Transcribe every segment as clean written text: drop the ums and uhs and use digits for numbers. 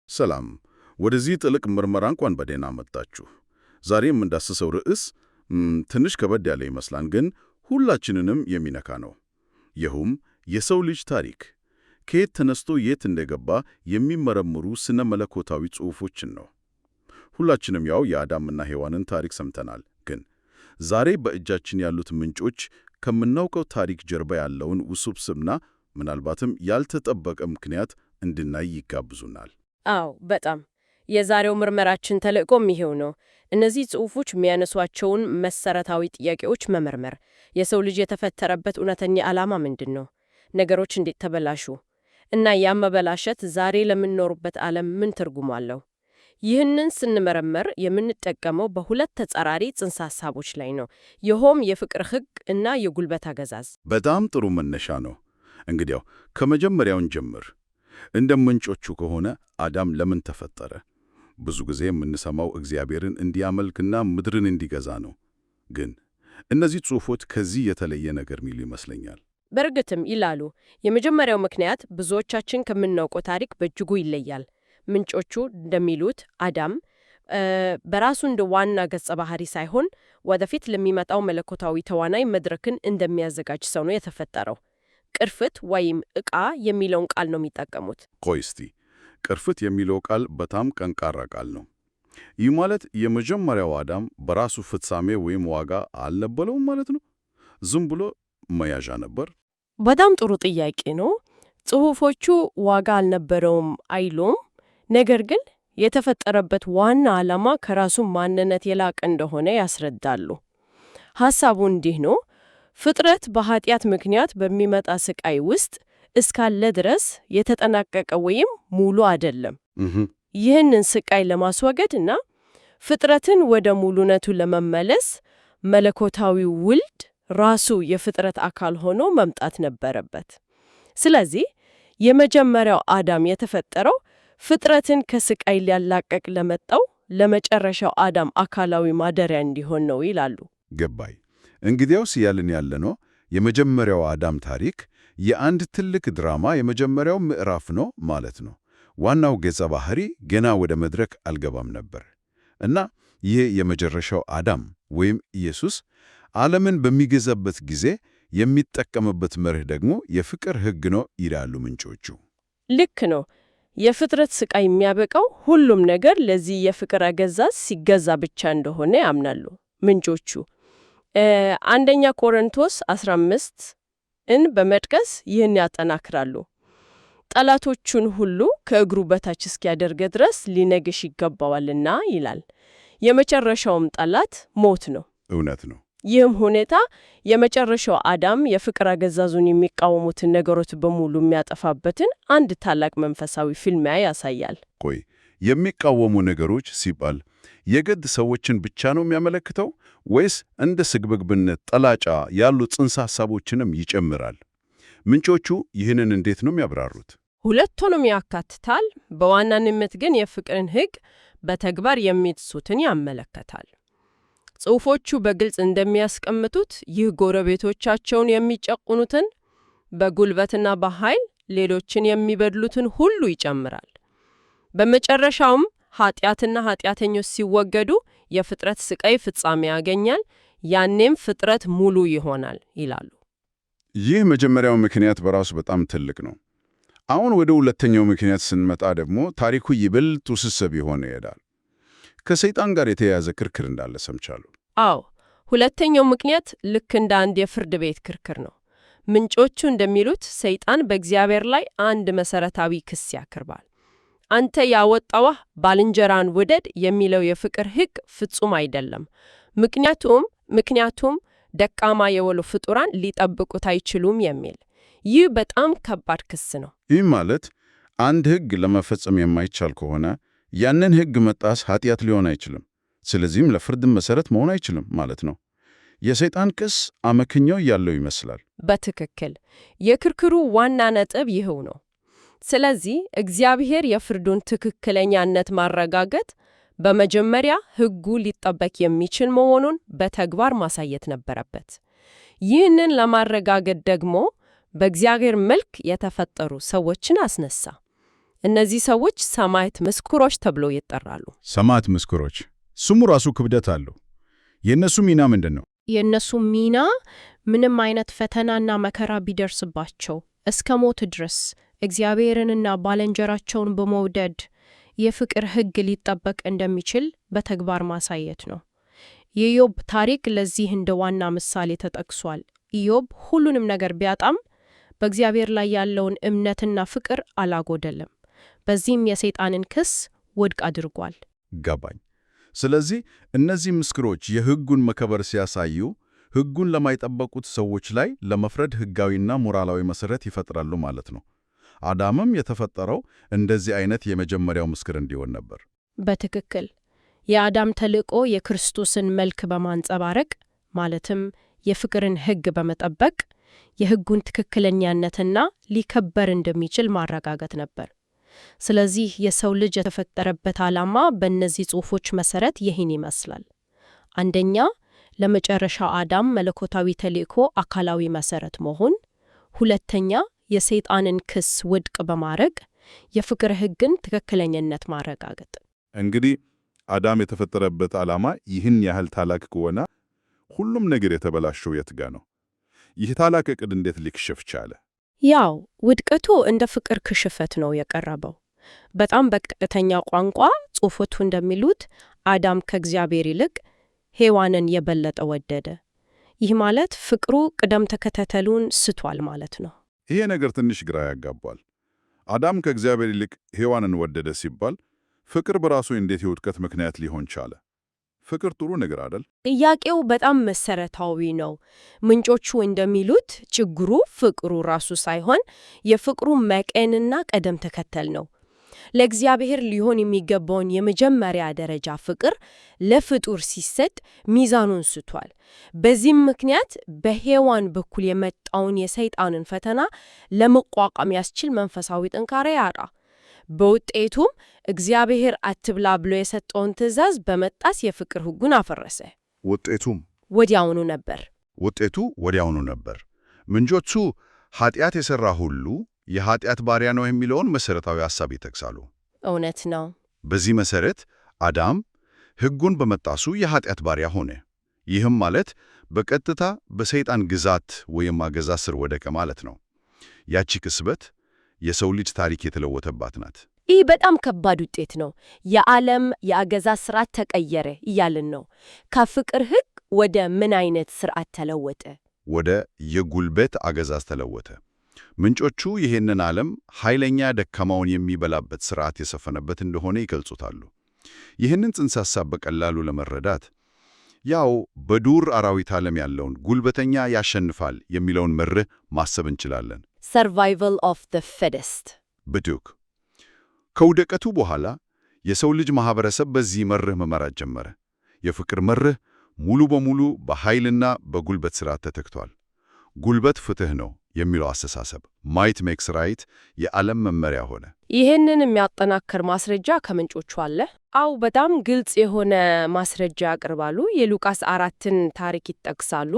ሰላም፣ ወደዚህ ጥልቅ ምርመራ እንኳን በደህና መጣችሁ። ዛሬ የምንዳስሰው ርዕስ ትንሽ ከበድ ያለ ይመስላል፣ ግን ሁላችንንም የሚነካ ነው። ይህም የሰው ልጅ ታሪክ ከየት ተነስቶ የት እንደገባ የሚመረምሩ ስነ መለኮታዊ ጽሑፎችን ነው። ሁላችንም ያው የአዳምና ሔዋንን ታሪክ ሰምተናል፣ ግን ዛሬ በእጃችን ያሉት ምንጮች ከምናውቀው ታሪክ ጀርባ ያለውን ውስብስብና ምናልባትም ያልተጠበቀ ምክንያት እንድናይ ይጋብዙናል። አዎ በጣም የዛሬው ምርመራችን ተልዕኮም ይሄው ነው። እነዚህ ጽሑፎች የሚያነሷቸውን መሰረታዊ ጥያቄዎች መመርመር። የሰው ልጅ የተፈጠረበት እውነተኛ ዓላማ ምንድን ነው? ነገሮች እንዴት ተበላሹ? እና ያ መበላሸት ዛሬ ለምንኖርበት ዓለም ምን ትርጉም አለው? ይህንን ስንመረመር የምንጠቀመው በሁለት ተጻራሪ ጽንሰ ሐሳቦች ላይ ነው። ይኸውም የፍቅር ሕግ እና የጉልበት አገዛዝ። በጣም ጥሩ መነሻ ነው። እንግዲያው ከመጀመሪያውን ጀምር። እንደ ምንጮቹ ከሆነ አዳም ለምን ተፈጠረ? ብዙ ጊዜ የምንሰማው እግዚአብሔርን እንዲያመልክና ምድርን እንዲገዛ ነው። ግን እነዚህ ጽሑፎች ከዚህ የተለየ ነገር ሚሉ ይመስለኛል። በእርግጥም ይላሉ። የመጀመሪያው ምክንያት ብዙዎቻችን ከምናውቀው ታሪክ በእጅጉ ይለያል። ምንጮቹ እንደሚሉት አዳም በራሱ እንደ ዋና ገጸ ባህሪ ሳይሆን ወደፊት ለሚመጣው መለኮታዊ ተዋናይ መድረክን እንደሚያዘጋጅ ሰው ነው የተፈጠረው። ቅርፍት ወይም ዕቃ የሚለውን ቃል ነው የሚጠቀሙት። ቆይ እስቲ፣ ቅርፍት የሚለው ቃል በጣም ጠንካራ ቃል ነው። ይህ ማለት የመጀመሪያው አዳም በራሱ ፍጻሜ ወይም ዋጋ አልነበረውም ማለት ነው? ዝም ብሎ መያዣ ነበር? በጣም ጥሩ ጥያቄ ነው። ጽሑፎቹ ዋጋ አልነበረውም አይሉም። ነገር ግን የተፈጠረበት ዋና ዓላማ ከራሱ ማንነት የላቀ እንደሆነ ያስረዳሉ። ሐሳቡ እንዲህ ነው። ፍጥረት በኃጢአት ምክንያት በሚመጣ ስቃይ ውስጥ እስካለ ድረስ የተጠናቀቀ ወይም ሙሉ አይደለም። ይህንን ስቃይ ለማስወገድ እና ፍጥረትን ወደ ሙሉነቱ ለመመለስ መለኮታዊው ውልድ ራሱ የፍጥረት አካል ሆኖ መምጣት ነበረበት። ስለዚህ የመጀመሪያው አዳም የተፈጠረው ፍጥረትን ከስቃይ ሊያላቀቅ ለመጣው ለመጨረሻው አዳም አካላዊ ማደሪያ እንዲሆን ነው ይላሉ። ገባይ። እንግዲያውስ ያልን ያለነው የመጀመሪያው አዳም ታሪክ የአንድ ትልቅ ድራማ የመጀመሪያው ምዕራፍ ነው ማለት ነው። ዋናው ገጸ ባህሪ ገና ወደ መድረክ አልገባም ነበር እና ይህ የመጨረሻው አዳም ወይም ኢየሱስ ዓለምን በሚገዛበት ጊዜ የሚጠቀምበት መርህ ደግሞ የፍቅር ሕግ ነው ይላሉ ምንጮቹ። ልክ ነው። የፍጥረት ስቃይ የሚያበቃው ሁሉም ነገር ለዚህ የፍቅር አገዛዝ ሲገዛ ብቻ እንደሆነ ያምናሉ ምንጮቹ። አንደኛ ቆሮንቶስ 15ን በመጥቀስ ይህን ያጠናክራሉ። ጠላቶቹን ሁሉ ከእግሩ በታች እስኪያደርግ ድረስ ሊነግስ ይገባዋልና ይላል። የመጨረሻውም ጠላት ሞት ነው። እውነት ነው። ይህም ሁኔታ የመጨረሻው አዳም የፍቅር አገዛዙን የሚቃወሙትን ነገሮች በሙሉ የሚያጠፋበትን አንድ ታላቅ መንፈሳዊ ፍልሚያ ያሳያል። ቆይ የሚቃወሙ ነገሮች ሲባል የግድ ሰዎችን ብቻ ነው የሚያመለክተው ወይስ እንደ ስግብግብነት፣ ጥላቻ ያሉ ጽንሰ ሐሳቦችንም ይጨምራል? ምንጮቹ ይህንን እንዴት ነው የሚያብራሩት? ሁለቱንም ያካትታል። በዋናነት ግን የፍቅርን ሕግ በተግባር የሚጥሱትን ያመለከታል። ጽሑፎቹ በግልጽ እንደሚያስቀምጡት ይህ ጎረቤቶቻቸውን የሚጨቁኑትን፣ በጉልበትና በኃይል ሌሎችን የሚበድሉትን ሁሉ ይጨምራል። በመጨረሻውም ኃጢአትና ኃጢአተኞች ሲወገዱ የፍጥረት ስቃይ ፍጻሜ ያገኛል። ያኔም ፍጥረት ሙሉ ይሆናል ይላሉ። ይህ መጀመሪያው ምክንያት በራሱ በጣም ትልቅ ነው። አሁን ወደ ሁለተኛው ምክንያት ስንመጣ ደግሞ ታሪኩ ይበልጥ ውስብስብ ይሆን ይሄዳል። ከሰይጣን ጋር የተያያዘ ክርክር እንዳለ ሰምቻለሁ። አዎ፣ ሁለተኛው ምክንያት ልክ እንደ አንድ የፍርድ ቤት ክርክር ነው። ምንጮቹ እንደሚሉት ሰይጣን በእግዚአብሔር ላይ አንድ መሰረታዊ ክስ ያቀርባል። አንተ ያወጣዋህ ባልንጀራን ውደድ የሚለው የፍቅር ሕግ ፍጹም አይደለም። ምክንያቱም ደካማ የሆኑ ፍጡራን ሊጠብቁት አይችሉም የሚል። ይህ በጣም ከባድ ክስ ነው። ይህ ማለት አንድ ሕግ ለመፈጸም የማይቻል ከሆነ ያንን ሕግ መጣስ ኃጢአት ሊሆን አይችልም። ስለዚህም ለፍርድም መሰረት መሆን አይችልም ማለት ነው። የሰይጣን ክስ አመክንዮ ያለው ይመስላል። በትክክል የክርክሩ ዋና ነጥብ ይኸው ነው። ስለዚህ እግዚአብሔር የፍርዱን ትክክለኛነት ማረጋገጥ በመጀመሪያ ሕጉ ሊጠበቅ የሚችል መሆኑን በተግባር ማሳየት ነበረበት። ይህንን ለማረጋገጥ ደግሞ በእግዚአብሔር መልክ የተፈጠሩ ሰዎችን አስነሳ። እነዚህ ሰዎች ሰማዕት ምስክሮች ተብለው ይጠራሉ። ሰማዕት ምስክሮች፣ ስሙ ራሱ ክብደት አለው። የእነሱ ሚና ምንድን ነው? የእነሱ ሚና ምንም አይነት ፈተናና መከራ ቢደርስባቸው እስከ ሞት ድረስ እግዚአብሔርንና ባልንጀራቸውን በመውደድ የፍቅር ሕግ ሊጠበቅ እንደሚችል በተግባር ማሳየት ነው። የኢዮብ ታሪክ ለዚህ እንደ ዋና ምሳሌ ተጠቅሷል። ኢዮብ ሁሉንም ነገር ቢያጣም በእግዚአብሔር ላይ ያለውን እምነትና ፍቅር አላጎደለም። በዚህም የሰይጣንን ክስ ውድቅ አድርጓል። ገባኝ። ስለዚህ እነዚህ ምስክሮች የሕጉን መከበር ሲያሳዩ ሕጉን ለማይጠበቁት ሰዎች ላይ ለመፍረድ ሕጋዊና ሞራላዊ መሠረት ይፈጥራሉ ማለት ነው። አዳምም የተፈጠረው እንደዚህ አይነት የመጀመሪያው ምስክር እንዲሆን ነበር። በትክክል የአዳም ተልዕኮ የክርስቶስን መልክ በማንጸባረቅ ማለትም የፍቅርን ሕግ በመጠበቅ የሕጉን ትክክለኛነትና ሊከበር እንደሚችል ማረጋገጥ ነበር። ስለዚህ የሰው ልጅ የተፈጠረበት ዓላማ በእነዚህ ጽሑፎች መሠረት ይህን ይመስላል። አንደኛ፣ ለመጨረሻው አዳም መለኮታዊ ተልዕኮ አካላዊ መሠረት መሆን። ሁለተኛ፣ የሰይጣንን ክስ ውድቅ በማድረግ የፍቅር ሕግን ትክክለኛነት ማረጋገጥ። እንግዲህ አዳም የተፈጠረበት ዓላማ ይህን ያህል ታላቅ ከሆነ ሁሉም ነገር የተበላሸው የት ጋ ነው? ይህ ታላቅ ዕቅድ እንዴት ሊክሸፍ ቻለ? ያው ውድቀቱ እንደ ፍቅር ክሽፈት ነው የቀረበው። በጣም በቀጥተኛ ቋንቋ ጽሑፎቹ እንደሚሉት አዳም ከእግዚአብሔር ይልቅ ሔዋንን የበለጠ ወደደ። ይህ ማለት ፍቅሩ ቅደም ተከተሉን ስቷል ማለት ነው። ይሄ ነገር ትንሽ ግራ ያጋባል። አዳም ከእግዚአብሔር ይልቅ ሔዋንን ወደደ ሲባል ፍቅር በራሱ እንዴት የውድቀት ምክንያት ሊሆን ቻለ? ፍቅር ጥሩ ነገር አይደል? ጥያቄው በጣም መሰረታዊ ነው። ምንጮቹ እንደሚሉት ችግሩ ፍቅሩ ራሱ ሳይሆን የፍቅሩ መጠንና ቅደም ተከተል ነው። ለእግዚአብሔር ሊሆን የሚገባውን የመጀመሪያ ደረጃ ፍቅር ለፍጡር ሲሰጥ ሚዛኑን ስቷል። በዚህም ምክንያት በሔዋን በኩል የመጣውን የሰይጣንን ፈተና ለመቋቋም ያስችል መንፈሳዊ ጥንካሬ ያጣ። በውጤቱም እግዚአብሔር አትብላ ብሎ የሰጠውን ትእዛዝ በመጣስ የፍቅር ሕጉን አፈረሰ። ውጤቱ ወዲያውኑ ነበር። ምንጮቹ ኃጢአት የሠራ ሁሉ የኃጢአት ባሪያ ነው የሚለውን መሠረታዊ ሐሳብ ይጠቅሳሉ። እውነት ነው። በዚህ መሠረት አዳም ሕጉን በመጣሱ የኃጢአት ባሪያ ሆነ። ይህም ማለት በቀጥታ በሰይጣን ግዛት ወይም አገዛዝ ስር ወደቀ ማለት ነው። ያቺ ቅስበት የሰው ልጅ ታሪክ የተለወጠባት ናት። ይህ በጣም ከባድ ውጤት ነው። የዓለም የአገዛዝ ስርዓት ተቀየረ እያልን ነው። ከፍቅር ሕግ ወደ ምን አይነት ስርዓት ተለወጠ? ወደ የጉልበት አገዛዝ ተለወጠ። ምንጮቹ ይህንን ዓለም ኃይለኛ ደካማውን የሚበላበት ስርዓት የሰፈነበት እንደሆነ ይገልጹታሉ። ይህንን ጽንሰ ሐሳብ በቀላሉ ለመረዳት ያው በዱር አራዊት ዓለም ያለውን ጉልበተኛ ያሸንፋል የሚለውን መርህ ማሰብ እንችላለን። ሰርቫይቫል ኦፍ ዘ ፊተስት። ብዱክ ከውድቀቱ በኋላ የሰው ልጅ ማህበረሰብ በዚህ መርህ መመራት ጀመረ። የፍቅር መርህ ሙሉ በሙሉ በኃይልና በጉልበት ስርዓት ተተክቷል። ጉልበት ፍትህ ነው የሚለው አስተሳሰብ ማይት ሜክስ ራይት የዓለም መመሪያ ሆነ። ይህንን የሚያጠናክር ማስረጃ ከምንጮቹ አለ። አው በጣም ግልጽ የሆነ ማስረጃ ያቀርባሉ። የሉቃስ 4ን ታሪክ ይጠቅሳሉ።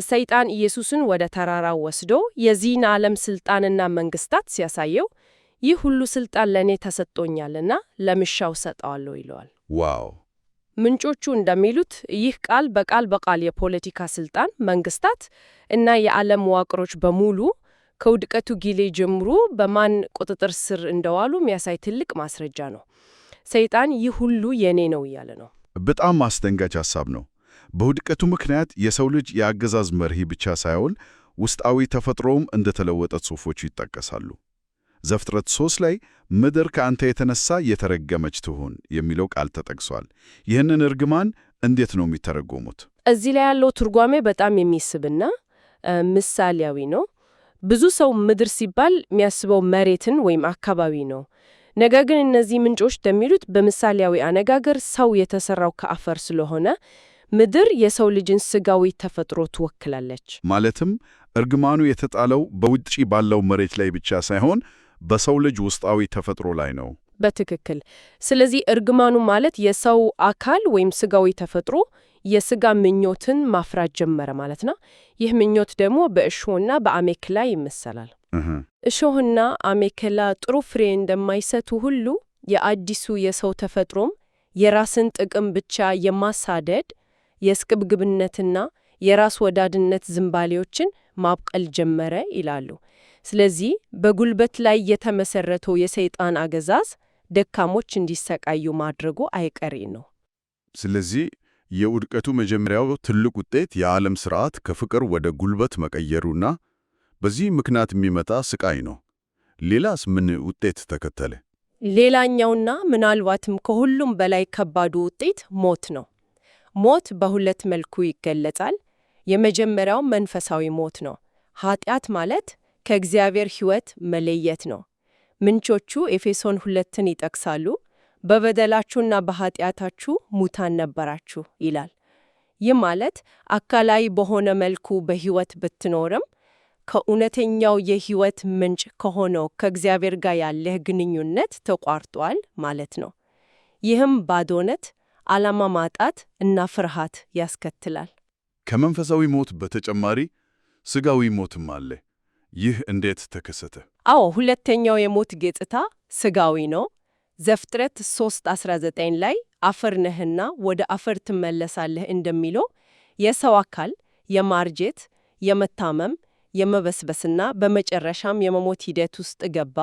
ሰይጣን ኢየሱስን ወደ ተራራው ወስዶ የዚህን ዓለም ስልጣንና መንግስታት ሲያሳየው ይህ ሁሉ ስልጣን ለእኔ ተሰጥቶኛልና ለምሻው ሰጠዋለሁ ይለዋል። ዋው! ምንጮቹ እንደሚሉት ይህ ቃል በቃል የፖለቲካ ስልጣን፣ መንግስታት እና የዓለም መዋቅሮች በሙሉ ከውድቀቱ ጊዜ ጀምሮ በማን ቁጥጥር ስር እንደዋሉ የሚያሳይ ትልቅ ማስረጃ ነው። ሰይጣን ይህ ሁሉ የኔ ነው እያለ ነው። በጣም አስደንጋጭ ሐሳብ ነው። በውድቀቱ ምክንያት የሰው ልጅ የአገዛዝ መርህ ብቻ ሳይሆን ውስጣዊ ተፈጥሮም እንደተለወጠ ጽሑፎቹ ይጠቀሳሉ። ዘፍጥረት 3 ላይ ምድር ከአንተ የተነሳ የተረገመች ትሁን የሚለው ቃል ተጠቅሷል። ይህንን እርግማን እንዴት ነው የሚተረጎሙት? እዚህ ላይ ያለው ትርጓሜ በጣም የሚስብና ምሳሌያዊ ነው። ብዙ ሰው ምድር ሲባል የሚያስበው መሬትን ወይም አካባቢ ነው። ነገር ግን እነዚህ ምንጮች እንደሚሉት በምሳሌያዊ አነጋገር ሰው የተሰራው ከአፈር ስለሆነ ምድር የሰው ልጅን ስጋዊ ተፈጥሮ ትወክላለች። ማለትም እርግማኑ የተጣለው በውጪ ባለው መሬት ላይ ብቻ ሳይሆን በሰው ልጅ ውስጣዊ ተፈጥሮ ላይ ነው። በትክክል። ስለዚህ እርግማኑ ማለት የሰው አካል ወይም ስጋዊ ተፈጥሮ የስጋ ምኞትን ማፍራት ጀመረ ማለት ነው። ይህ ምኞት ደግሞ በእሾህና በአሜከላ ይመሰላል። እሾህና አሜከላ ጥሩ ፍሬ እንደማይሰጡ ሁሉ የአዲሱ የሰው ተፈጥሮም የራስን ጥቅም ብቻ የማሳደድ የስግብግብነትና የራስ ወዳድነት ዝንባሌዎችን ማብቀል ጀመረ ይላሉ። ስለዚህ በጉልበት ላይ የተመሰረተው የሰይጣን አገዛዝ ደካሞች እንዲሰቃዩ ማድረጉ አይቀሬ ነው። ስለዚህ የውድቀቱ መጀመሪያው ትልቅ ውጤት የዓለም ሥርዓት ከፍቅር ወደ ጉልበት መቀየሩና በዚህ ምክንያት የሚመጣ ስቃይ ነው። ሌላስ ምን ውጤት ተከተለ? ሌላኛውና ምናልባትም ከሁሉም በላይ ከባዱ ውጤት ሞት ነው። ሞት በሁለት መልኩ ይገለጻል። የመጀመሪያው መንፈሳዊ ሞት ነው። ኃጢአት ማለት ከእግዚአብሔር ሕይወት መለየት ነው። ምንጮቹ ኤፌሶን 2ን ይጠቅሳሉ። በበደላችሁና በኃጢአታችሁ ሙታን ነበራችሁ ይላል። ይህ ማለት አካላዊ በሆነ መልኩ በሕይወት ብትኖርም ከእውነተኛው የሕይወት ምንጭ ከሆነው ከእግዚአብሔር ጋር ያለህ ግንኙነት ተቋርጧል ማለት ነው። ይህም ባዶነት፣ ዓላማ ማጣት እና ፍርሃት ያስከትላል። ከመንፈሳዊ ሞት በተጨማሪ ሥጋዊ ሞትም አለ። ይህ እንዴት ተከሰተ? አዎ፣ ሁለተኛው የሞት ገጽታ ሥጋዊ ነው። ዘፍጥረት 3:19 ላይ አፈር ነህና ወደ አፈር ትመለሳለህ እንደሚለው የሰው አካል የማርጀት፣ የመታመም፣ የመበስበስና በመጨረሻም የመሞት ሂደት ውስጥ ገባ።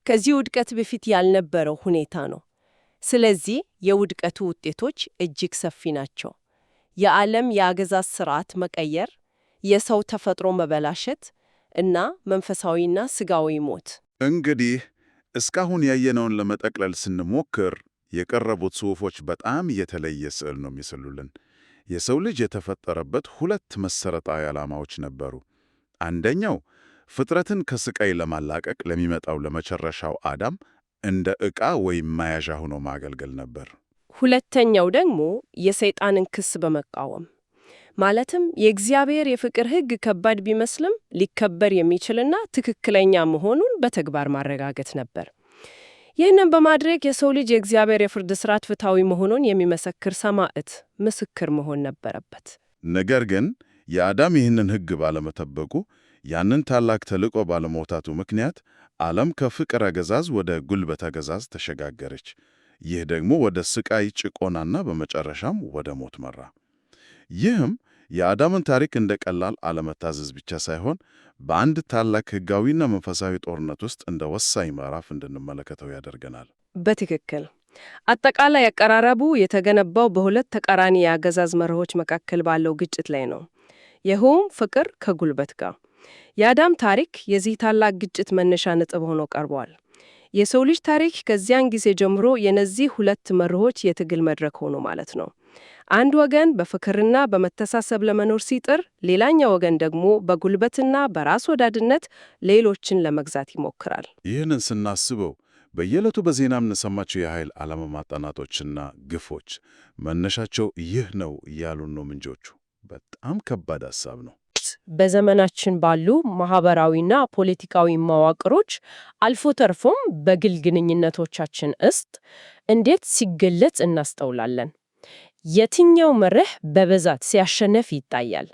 ከዚህ ውድቀት በፊት ያልነበረው ሁኔታ ነው። ስለዚህ የውድቀቱ ውጤቶች እጅግ ሰፊ ናቸው። የዓለም የአገዛዝ ሥርዓት መቀየር፣ የሰው ተፈጥሮ መበላሸት እና መንፈሳዊና ሥጋዊ ሞት። እንግዲህ እስካሁን ያየነውን ለመጠቅለል ስንሞክር የቀረቡት ጽሑፎች በጣም የተለየ ስዕል ነው የሚስሉልን። የሰው ልጅ የተፈጠረበት ሁለት መሠረታዊ ዓላማዎች ነበሩ። አንደኛው ፍጥረትን ከስቃይ ለማላቀቅ ለሚመጣው ለመጨረሻው አዳም እንደ ዕቃ ወይም መያዣ ሆኖ ማገልገል ነበር። ሁለተኛው ደግሞ የሰይጣንን ክስ በመቃወም ማለትም የእግዚአብሔር የፍቅር ሕግ ከባድ ቢመስልም ሊከበር የሚችልና ትክክለኛ መሆኑን በተግባር ማረጋገጥ ነበር። ይህንን በማድረግ የሰው ልጅ የእግዚአብሔር የፍርድ ሥርዓት ፍትሐዊ መሆኑን የሚመሰክር ሰማዕት ምስክር መሆን ነበረበት። ነገር ግን የአዳም ይህንን ሕግ ባለመጠበቁ፣ ያንን ታላቅ ተልዕኮ ባለመውታቱ ምክንያት ዓለም ከፍቅር አገዛዝ ወደ ጉልበት አገዛዝ ተሸጋገረች። ይህ ደግሞ ወደ ስቃይ፣ ጭቆናና በመጨረሻም ወደ ሞት መራ። ይህም የአዳምን ታሪክ እንደ ቀላል አለመታዘዝ ብቻ ሳይሆን በአንድ ታላቅ ሕጋዊና መንፈሳዊ ጦርነት ውስጥ እንደ ወሳኝ ምዕራፍ እንድንመለከተው ያደርገናል። በትክክል አጠቃላይ አቀራረቡ የተገነባው በሁለት ተቃራኒ የአገዛዝ መርሆች መካከል ባለው ግጭት ላይ ነው። ይኸውም ፍቅር ከጉልበት ጋር። የአዳም ታሪክ የዚህ ታላቅ ግጭት መነሻ ነጥብ ሆኖ ቀርቧል። የሰው ልጅ ታሪክ ከዚያን ጊዜ ጀምሮ የነዚህ ሁለት መርሆች የትግል መድረክ ሆኖ ማለት ነው። አንድ ወገን በፍቅርና በመተሳሰብ ለመኖር ሲጥር፣ ሌላኛው ወገን ደግሞ በጉልበትና በራስ ወዳድነት ሌሎችን ለመግዛት ይሞክራል። ይህንን ስናስበው በየዕለቱ በዜና የምንሰማቸው የኃይል አለመማጣናቶችና ግፎች መነሻቸው ይህ ነው እያሉን ነው ምንጮቹ። በጣም ከባድ ሐሳብ ነው። በዘመናችን ባሉ ማህበራዊና ፖለቲካዊ መዋቅሮች አልፎ ተርፎም በግል ግንኙነቶቻችን ውስጥ እንዴት ሲገለጽ እናስተውላለን። የትኛው መርህ በብዛት ሲያሸንፍ ይታያል?